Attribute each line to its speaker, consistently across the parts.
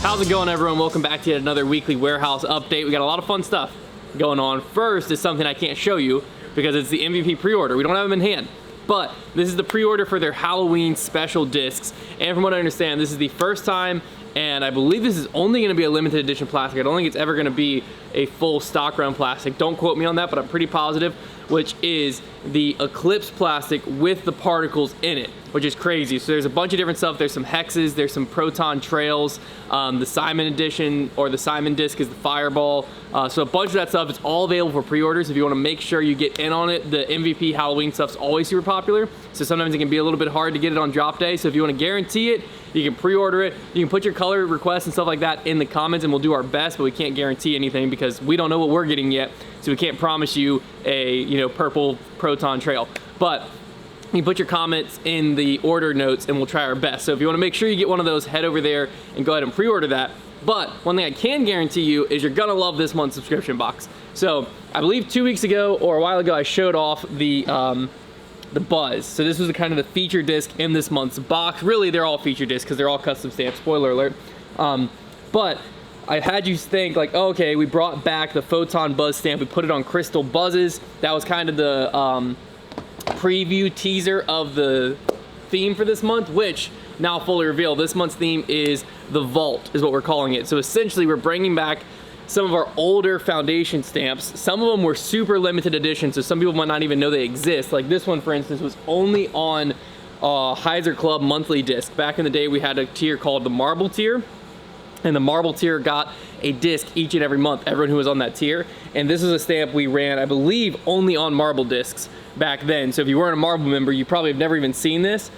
Speaker 1: How's it going, everyone? Welcome back to yet another weekly warehouse update. We got a lot of fun stuff going on. First is something I can't show you because it's the MVP pre-order. We don't have them in hand, but this is the pre-order for their Halloween special discs. And from what I understand, this is the first time, and I believe this is only going to be a limited edition plastic. I don't think it's ever going to be a full stock run plastic. Don't quote me on that, but I'm pretty positive, which is the Eclipse plastic with the particles in it, which is crazy. So there's a bunch of different stuff. There's some hexes, there's some proton trails, the Simon edition, or the Simon disc is the fireball. So a bunch of that stuff is all available for pre-orders. If you want to make sure you get in on it, the MVP Halloween stuff's always super popular. So sometimes it can be a little bit hard to get it on drop day. So if you want to guarantee it, you can pre-order it. You can put your color requests and stuff like that in the comments, and we'll do our best, but we can't guarantee anything because we don't know what we're getting yet. So we can't promise you a purple proton trail. But you can put your comments in the order notes and we'll try our best. So if you want to make sure you get one of those, head over there and go ahead and pre-order that. But one thing I can guarantee you is you're gonna love this month's subscription box. So I believe 2 weeks ago or a while ago, I showed off the Buzz. So this was the kind of the feature disc in this month's box. Really, they're all feature discs because they're all custom stamped, spoiler alert. But I had you think like, oh, okay, we brought back the Photon Buzz stamp. We put it on Crystal Buzzes. That was kind of the preview teaser of the theme for this month, which now fully revealed. This month's theme is the Vault, is what we're calling it. So essentially, we're bringing back some of our older foundation stamps. Some of them were super limited edition, so some people might not even know they exist. Like this one, for instance, was only on Heiser Club monthly disc. Back in the day, we had a tier called the Marble tier, and the Marble tier got a disc each and every month, everyone who was on that tier. And this is a stamp we ran, I believe, only on Marble discs back then. So if you weren't a Marble member, you probably have never even seen this.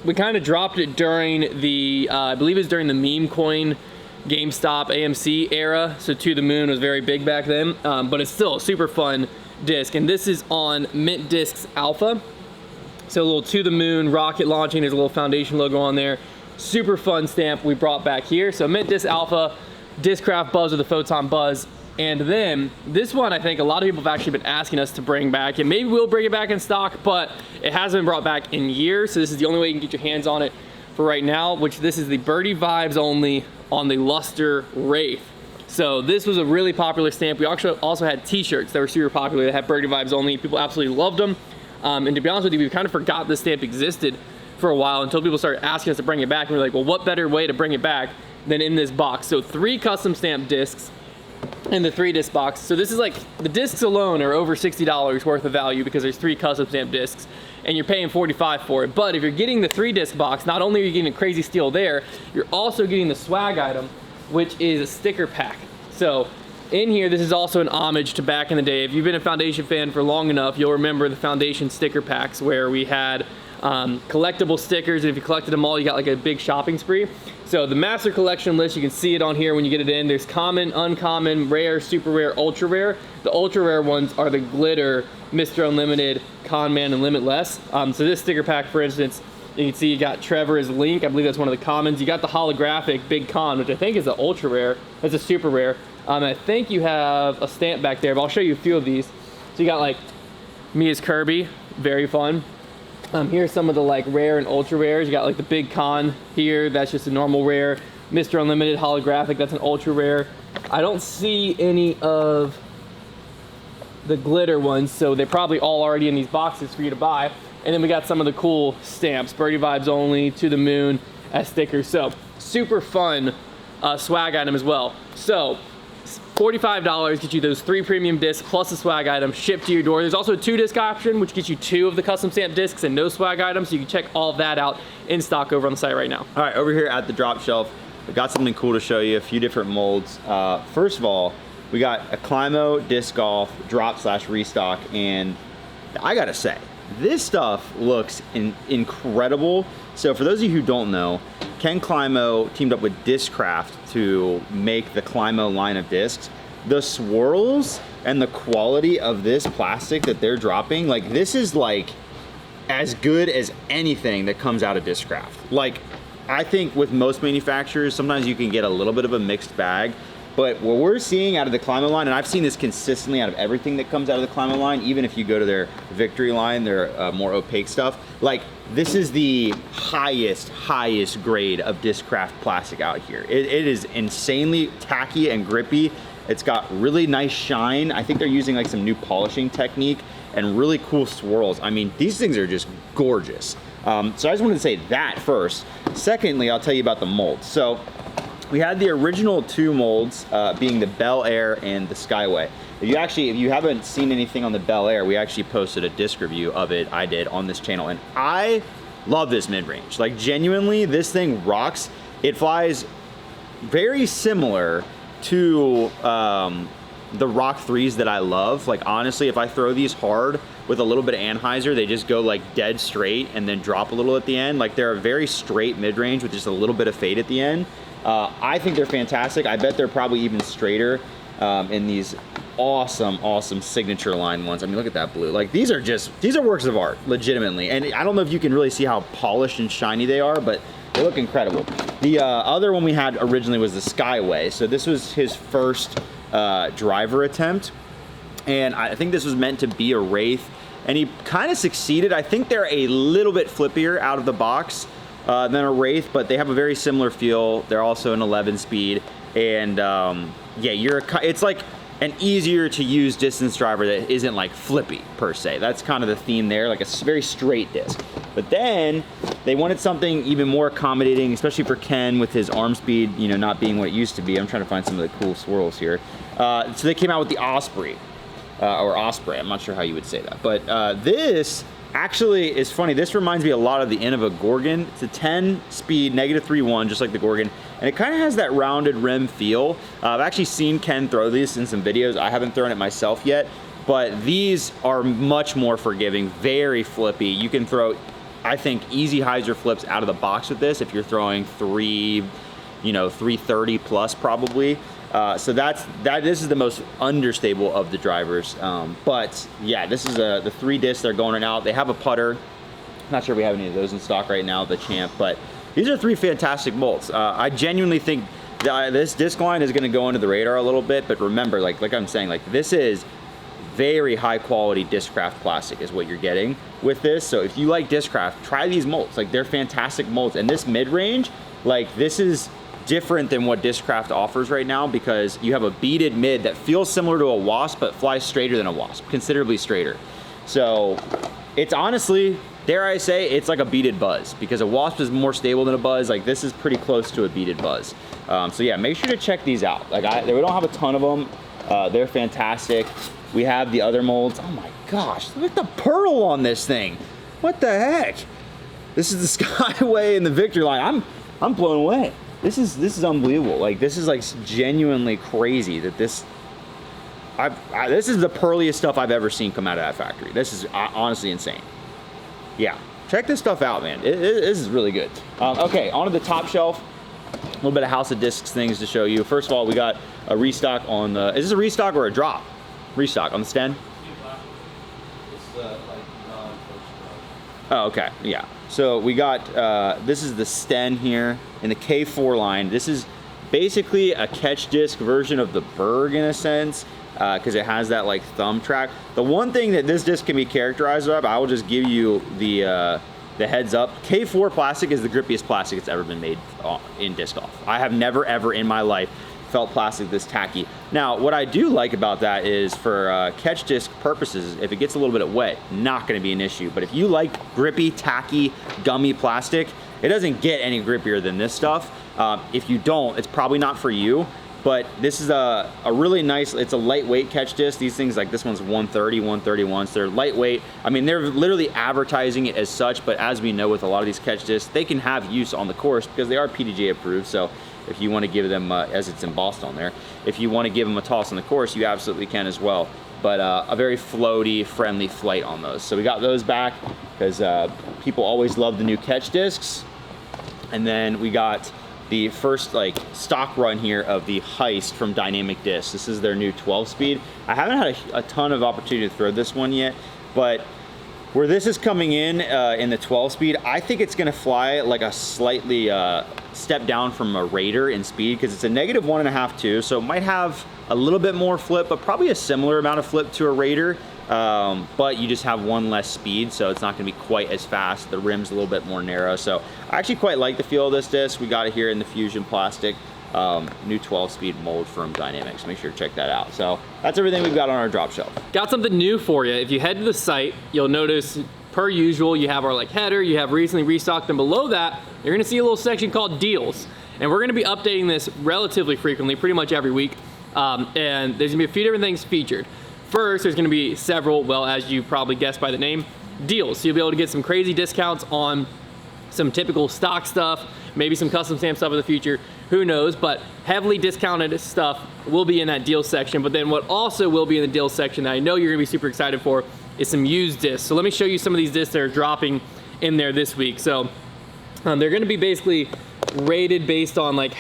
Speaker 1: We kind of dropped it during the, I believe it was during the meme coin GameStop AMC era. So To the Moon was very big back then, but it's still a super fun disc. And this is on Mint Discs Alpha. So a little To the Moon rocket launching, there's a little foundation logo on there. Super fun stamp we brought back here. So Mint Disc Alpha, Discraft Buzz with the Photon Buzz. And then this one, I think a lot of people have actually been asking us to bring back, and maybe we'll bring it back in stock, but it hasn't been brought back in years. So this is the only way you can get your hands on it for right now, which this is the Birdie Vibes only on the Luster Wraith. So this was a really popular stamp. We actually also had t-shirts that were super popular that had Birdie Vibes only. People absolutely loved them. And to be honest with you, we kind of forgot this stamp existed for a while until people started asking us to bring it back. And we're like, well, what better way to bring it back than in this box? So 3 custom stamp discs in the 3 disc box. So this is like, the discs alone are over $60 worth of value because there's 3 custom stamp discs and you're paying $45 for it. But if you're getting the 3 disc box, not only are you getting a crazy steal there, you're also getting the swag item, which is a sticker pack. So in here, this is also an homage to back in the day. If you've been a Foundation fan for long enough, you'll remember the Foundation sticker packs where we had collectible stickers, and if you collected them all, you got like a big shopping spree. So the master collection list, you can see it on here when you get it in. There's common, uncommon, rare, super rare, ultra rare. The ultra rare ones are the glitter, Mr. Unlimited, Con Man, and Limitless. So this sticker pack, for instance, you can see you got Trevor as Link. I believe that's one of the commons. You got the holographic Big Con, which I think is an ultra rare. That's a super rare. I think you have a stamp back there, but I'll show you a few of these. So you got like Mia's Kirby, very fun. Here's some of the like rare and ultra rares. You got like the Big Con here, that's just a normal rare. Mr. Unlimited holographic, that's an ultra rare. I don't see any of the glitter ones, so they're probably all already in these boxes for you to buy. And then we got some of the cool stamps, Birdie Vibes only, To the Moon as stickers. So super fun swag item as well. So $45 gets you those 3 premium discs plus the swag item shipped to your door. There's also a 2 disc option, which gets you 2 of the custom stamp discs and no swag items. So you can check all of that out in stock over on the site right now.
Speaker 2: All right, over here at the drop shelf, we got something cool to show you, a few different molds. First of all, we got a Climo Disc Golf drop / restock, and I gotta say, this stuff looks incredible. So for those of you who don't know, Ken Climo teamed up with Discraft to make the Climo line of discs. The swirls and the quality of this plastic that they're dropping, like this is like as good as anything that comes out of Discraft. Like I think with most manufacturers, sometimes you can get a little bit of a mixed bag. But what we're seeing out of the Climo line, and I've seen this consistently out of everything that comes out of the Climo line, even if you go to their Victory line, their more opaque stuff, like this is the highest grade of Discraft plastic out here. It is insanely tacky and grippy. It's got really nice shine. I think they're using like some new polishing technique and really cool swirls. I mean, these things are just gorgeous. So I just wanted to say that first. Secondly, I'll tell you about the molds. So we had the original 2 molds being the Bel Air and the Skyway. If you haven't seen anything on the Bel Air, we actually posted a disc review of it, I did, on this channel, and I love this mid-range. Like genuinely, this thing rocks. It flies very similar to the Rock 3s that I love. Like honestly, if I throw these hard with a little bit of anhyzer, they just go like dead straight and then drop a little at the end. Like they're a very straight mid-range with just a little bit of fade at the end. I think they're fantastic. I bet they're probably even straighter in these awesome signature line ones. I mean, look at that blue. Like these are works of art, legitimately. And I don't know if you can really see how polished and shiny they are, but they look incredible. The other one we had originally was the Skyway. So this was his first driver attempt. And I think this was meant to be a Wraith. And he kind of succeeded. I think they're a little bit flippier out of the box than a Wraith, but they have a very similar feel. They're also an 11 speed. And yeah, it's like an easier to use distance driver that isn't like flippy per se. That's kind of the theme there, like a very straight disc. But then they wanted something even more accommodating, especially for Ken with his arm speed, you know, not being what it used to be. I'm trying to find some of the cool swirls here. So they came out with the Osprey, or Osprey, I'm not sure how you would say that. But this actually is funny. This reminds me a lot of the Innova Gorgon. It's a 10 speed, -3.1, just like the Gorgon. And it kind of has that rounded rim feel. I've actually seen Ken throw these in some videos. I haven't thrown it myself yet, but these are much more forgiving, very flippy. You can throw, I think, easy hyzer flips out of the box with this if you're throwing 330 plus probably. So this is the most understable of the drivers. But yeah, this is the 3 discs they're going out. They have a putter. Not sure we have any of those in stock right now, the Champ, but these are 3 fantastic molds. I genuinely think this disc line is gonna go under the radar a little bit, but remember, like I'm saying, like this is very high quality Discraft plastic is what you're getting with this. So if you like Discraft, try these molds. Like they're fantastic molds. And this mid-range, like this is different than what Discraft offers right now, because you have a beaded mid that feels similar to a Wasp but flies straighter than a Wasp, considerably straighter. So it's honestly, dare I say, it's like a beaded Buzz, because a Wasp is more stable than a Buzz. Like this is pretty close to a beaded Buzz. So yeah, make sure to check these out. Like we don't have a ton of them. They're fantastic. We have the other molds. Oh my gosh, look at the pearl on this thing. What the heck? This is the Skyway and the Victory line. I'm blown away. This is unbelievable. Like this is like genuinely crazy that this is the pearliest stuff I've ever seen come out of that factory. This is honestly insane. Yeah, check this stuff out, man. This is really good. Okay, on to the top shelf. A little bit of House of Discs things to show you. First of all, we got a restock on the. Is this a restock or a drop? Restock on the Sten. Oh, okay, yeah. So we got, this is the Sten here in the K4 line. This is basically a catch disc version of the Berg in a sense, because it has that like thumb track. The one thing that this disc can be characterized by, I will just give you the heads up. K4 plastic is the grippiest plastic that's ever been made in disc golf. I have never ever in my life felt plastic this tacky. Now, what I do like about that is for catch disc purposes, if it gets a little bit wet, not gonna be an issue. But if you like grippy, tacky, gummy plastic, it doesn't get any grippier than this stuff. If you don't, it's probably not for you. But this is a really nice, it's a lightweight catch disc. These things, like this one's 130, 131, so they're lightweight. I mean, they're literally advertising it as such, but as we know with a lot of these catch discs, they can have use on the course because they are PDJ approved. So if you want to give them, as it's embossed on there, if you want to give them a toss on the course, you absolutely can as well. But a very floaty, friendly flight on those. So we got those back because people always love the new catch discs. And then we got the first like stock run here of the Heist from Dynamic Discs. This is their new 12 speed. I haven't had a ton of opportunity to throw this one yet, but Where this is coming in the 12 speed, I think it's gonna fly like a slightly step down from a Raider in speed, because it's a -1.5 too, so it might have a little bit more flip, but probably a similar amount of flip to a Raider. But you just have one less speed, so it's not gonna be quite as fast. The rim's a little bit more narrow, so I actually quite like the feel of this disc. We got it here in the Fusion plastic. New 12-speed mold from Dynamics. Make sure to check that out. So that's everything we've got on our drop shelf.
Speaker 1: Got something new for you. If you head to the site, you'll notice, per usual, you have our like header, you have recently restocked, and below that, you're gonna see a little section called deals. And we're gonna be updating this relatively frequently, pretty much every week. And there's gonna be a few different things featured. First, there's gonna be several, well, as you probably guessed by the name, deals. So you'll be able to get some crazy discounts on some typical stock stuff, maybe some custom stamp stuff in the future, who knows, but heavily discounted stuff will be in that deal section. But then what also will be in the deal section that I know you're gonna be super excited for is some used discs. So let me show you some of these discs that are dropping in there this week. So they're gonna be basically rated based on like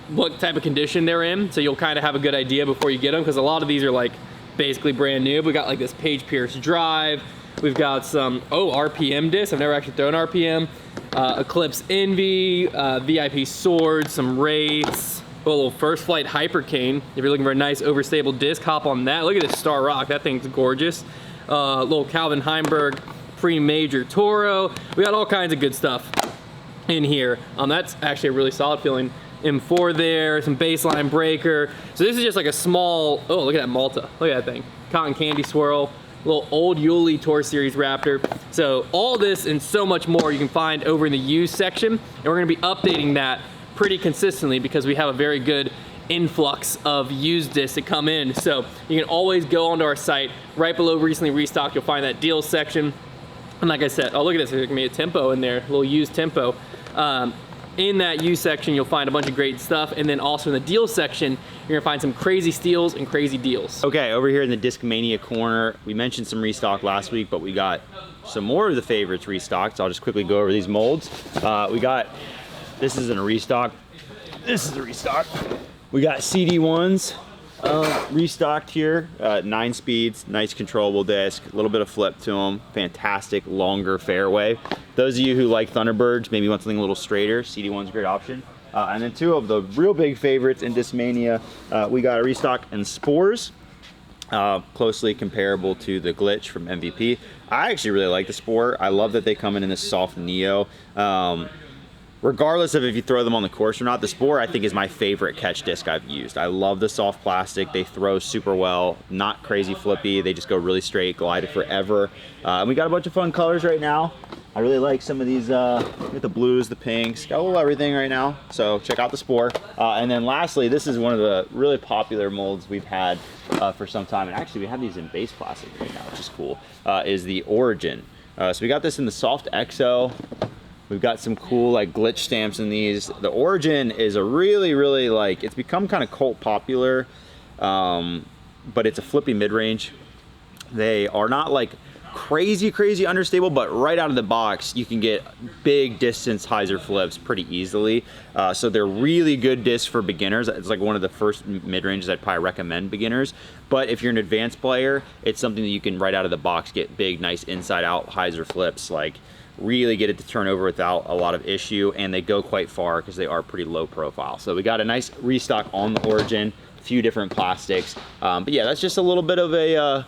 Speaker 1: what type of condition they're in. So you'll kind of have a good idea before you get them, because a lot of these are like basically brand new. We got like this Page Pierce Drive. We've got some, RPM discs. I've never actually thrown RPM. Eclipse Envy, VIP Swords, some Wraiths, a little First Flight Hypercane. If you're looking for a nice overstable disc, hop on that. Look at this Star Rock, that thing's gorgeous. Little Calvin Heimberg Pre-Major Toro. We got all kinds of good stuff in here. That's actually a really solid feeling. M4 there, some baseline breaker. So this is just like a small, look at that Malta. Look at that thing. Cotton Candy Swirl. Little old Yuli Tour Series Raptor. So all this and so much more you can find over in the used section. And we're gonna be updating that pretty consistently because we have a very good influx of used discs that come in. So you can always go onto our site. Right below recently restocked, you'll find that deals section. And like I said, look at this, there's gonna be a Tempo in there, a little used Tempo. In that used section, you'll find a bunch of great stuff. And then also in the deal section, you're gonna find some crazy steals and crazy deals.
Speaker 2: Okay, over here in the Disc Mania corner, we mentioned some restock last week, but we got some more of the favorites restocked. So I'll just quickly go over these molds. This isn't a restock. This is a restock. We got CD1s restocked here. 9 speeds, nice controllable disc, a little bit of flip to them. Fantastic, longer fairway. Those of you who like Thunderbirds, maybe want something a little straighter, CD1's a great option. And then 2 of the real big favorites in Discmania, we got a restock and Spores, closely comparable to the Glitch from MVP. I actually really like the Spore. I love that they come in this soft Neo. Regardless of if you throw them on the course or not, the Spore I think is my favorite catch disc I've used. I love the soft plastic. They throw super well, not crazy flippy. They just go really straight, glide forever. And we got a bunch of fun colors right now. I really like some of these, with the blues, the pinks, got a little everything right now. So check out the Spore. And then lastly, this is one of the really popular molds we've had for some time. And actually we have these in base plastic right now, which is cool, is the Origin. So we got this in the soft XO. We've got some cool like glitch stamps in these. The Origin is a really like, it's become kind of cult popular, but it's a flippy mid-range. They are not like crazy understable, but right out of the box you can get big distance hyzer flips pretty easily. So they're really good discs for beginners. It's like one of the first mid-ranges I'd probably recommend beginners. But if you're an advanced player, it's something that you can right out of the box get big, nice inside out hyzer flips, like really get it to turn over without a lot of issue, and they go quite far because they are pretty low profile. So we got a nice restock on the Origin, a few different plastics. But yeah, that's just a little bit of a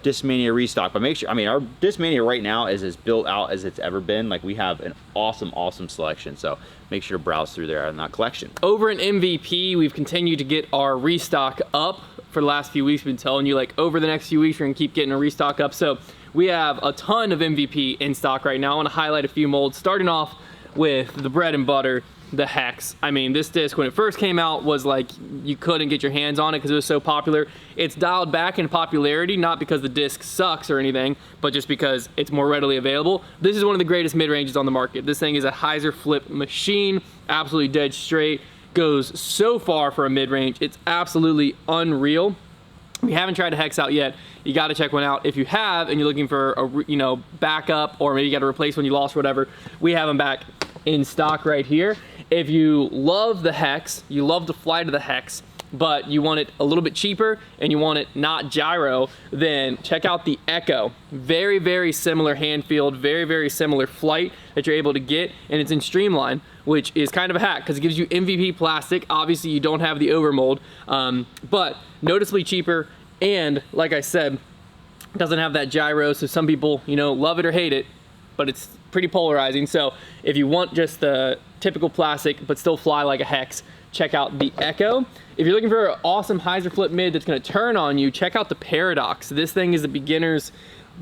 Speaker 2: Discmania restock. But make sure, I mean, our Discmania right now is as built out as it's ever been. Like, we have an awesome selection. So make sure to browse through there in that collection.
Speaker 1: Over in MVP, we've continued to get our restock up for the last few weeks. We've been telling you, like, over the next few weeks, we're gonna keep getting a restock up. So we have a ton of MVP in stock right now. I want to highlight a few molds, starting off with the bread and butter, the Hex. I mean, this disc, when it first came out, was like, you couldn't get your hands on it because it was so popular. It's dialed back in popularity, not because the disc sucks or anything, but just because it's more readily available. This is one of the greatest mid-ranges on the market. This thing is a hyzer flip machine, absolutely dead straight, goes so far for a mid-range. It's absolutely unreal. If you haven't tried a Hex out yet, you got to check one out. If you have and you're looking for a backup, or maybe you got to replace one you lost or whatever, we have them back in stock right here. If you love the Hex, you love to fly to the Hex, but you want it a little bit cheaper and you want it not gyro, then check out the Echo. Very, very similar hand field, very, very similar flight that you're able to get, and it's in Streamline, which is kind of a hack because it gives you MVP plastic. Obviously, you don't have the overmold, but noticeably cheaper, and like I said, doesn't have that gyro, so some people, you know, love it or hate it, but it's pretty polarizing. So if you want just the typical plastic but still fly like a hex, check out the Echo. If you're looking for an awesome hyzer flip mid that's going to turn on you, check out the Paradox. This thing is a beginner's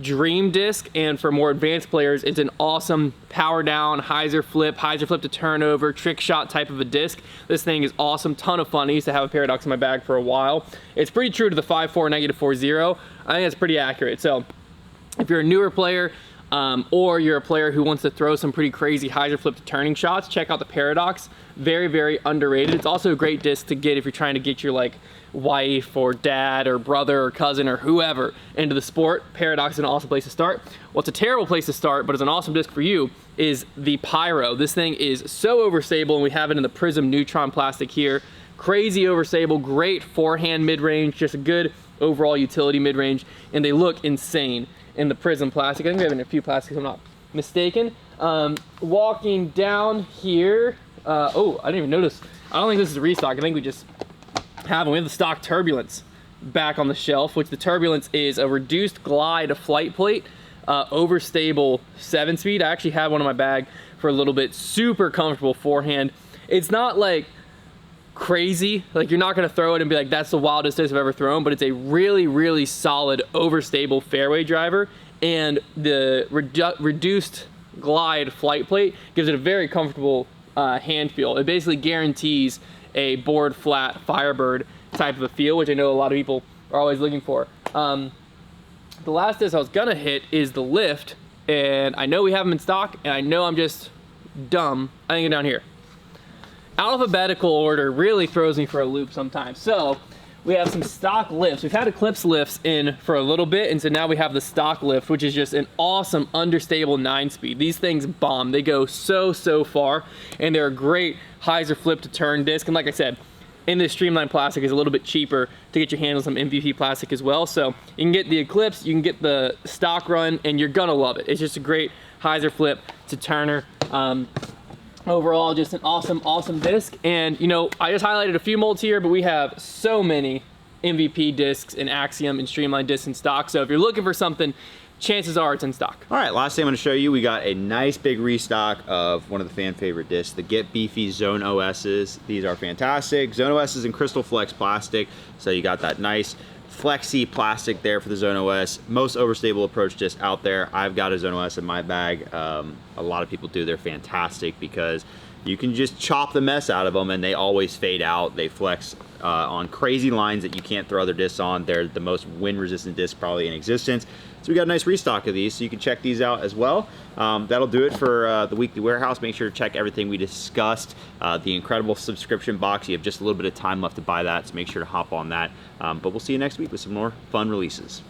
Speaker 1: dream disc, and for more advanced players, it's an awesome power down hyzer flip to turnover, trick shot type of a disc. This thing is awesome, ton of fun. I used to have a Paradox in my bag for a while. It's pretty true to the 5.4 -4.0. I think it's pretty accurate. So if you're a newer player, or you're a player who wants to throw some pretty crazy hyzer flip to turning shots, check out the Paradox. Very, very underrated. It's also a great disc to get if you're trying to get your like wife or dad or brother or cousin or whoever into the sport. Paradox is an awesome place to start. What's a terrible place to start, but it's an awesome disc for you, is the Pyro. This thing is so overstable, and we have it in the Prism Neutron plastic here. Crazy overstable, great forehand mid-range, just a good overall utility mid-range, and they look insane in the Prism plastic. I think we have it in a few plastics, if I'm not mistaken. Walking down here, oh, I didn't even notice. I don't think this is a restock. I think we just have them. We have the stock Turbulence back on the shelf, which the Turbulence is a reduced glide flight plate, overstable 7-speed. I actually had one in my bag for a little bit. Super comfortable forehand. It's not like crazy, like you're not going to throw it and be like, that's the wildest disc I've ever thrown, but it's a really, really solid overstable fairway driver, and the reduced glide flight plate gives it a very comfortable hand feel. It basically guarantees a board flat Firebird type of a feel, which I know a lot of people are always looking for. The last disc I was gonna hit is the Lift, and I know we have them in stock, and I know I'm just dumb. I think down here. Alphabetical order really throws me for a loop sometimes. So we have some stock lifts. We've had Eclipse lifts in for a little bit, and so now we have the stock lift, which is just an awesome understable 9-speed. These things bomb. They go so far, and they're a great hyzer flip to turn disc. And like I said, in this Streamline plastic is a little bit cheaper to get your hands on some MVP plastic as well. So you can get the Eclipse, you can get the stock run, and you're gonna love it. It's just a great hyzer flip to turner. Overall, just an awesome disc. And you know, I just highlighted a few molds here, but we have so many MVP discs and Axiom and Streamline discs in stock. So if you're looking for something, chances are it's in stock.
Speaker 2: All right, last thing I'm going to show you, we got a nice big restock of one of the fan favorite discs, the Get Beefy Zone OSs. These are fantastic. Zone OSs in Crystal Flex plastic, so you got that nice flexy plastic there for the Zone OS. Most overstable approach disc out there. I've got a Zone OS in my bag. A lot of people do. They're fantastic because you can just chop the mess out of them and they always fade out. They flex on crazy lines that you can't throw other discs on. They're the most wind resistant disc probably in existence. So we got a nice restock of these, so you can check these out as well. That'll do it for the weekly warehouse. Make sure to check everything we discussed. The incredible subscription box, you have just a little bit of time left to buy that, so make sure to hop on that. But we'll see you next week with some more fun releases.